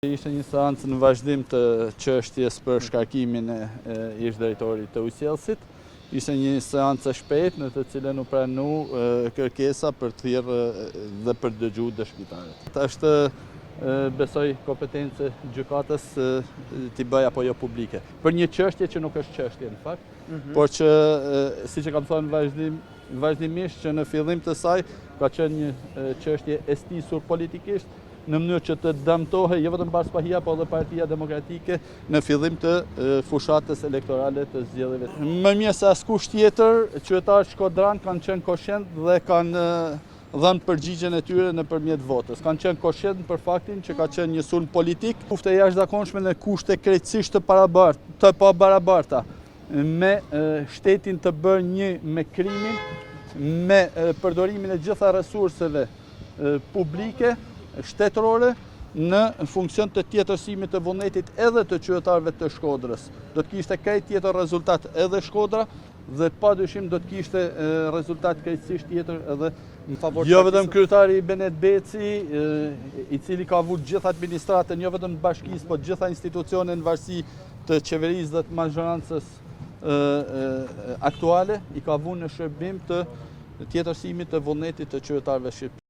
Ishte një seancë në vazhdim të çështjes për shkarkimin e ish-drejtorit të Ujësjellsit. Ishte një seancë e shpejtë në të cilën u pranu kërkesa për të thirrë dhe për të dëgjuar dëshmitarët. Është besoj kompetencë gjykatës t'i bëj apo jo publike. Për një çështje që nuk është çështje në fakt, por që siç e kam thënë vazhdimisht që në fillim të saj ka qenë një çështje e stisur politikisht, në mënyrë që të dëmtohej jo vetëm Bashkëpahia, por edhe Partia Demokratike në fillim të fushatës elektorale të zgjedhjeve. Më mirë se askush tjetër, qytetarët shkodran kanë qenë koshient dhe kanë dhënë përgjigjen e tyre nëpërmjet votës. Kanë qenë koshient për faktin që ka qenë një sulm politik, luftë e jashtëzakonshme në kushte krejtësisht të pabarabarta, me shtetin të bërë një me krimin, me përdorimin e gjitha resurseve publike, shtetërore, në funksion të tjetërsimit të vullnetit edhe të qytetarëve të Shkodrës. Do të kishte krejt tjetër rezultat edhe Shkodra dhe padyshim do të kishte rezultat krejtësisht tjetër edhe në favor të jo vetëm kryetari Benet Beci, i cili ka avuar gjithë administratën, jo vetëm të bashkisë, por gjitha institucionet në varësi të qeverisë dhe të mazhorancës aktuale, i ka avuar në shërbim të tjetërsimit të vullnetit të qytetarëve shqiptar.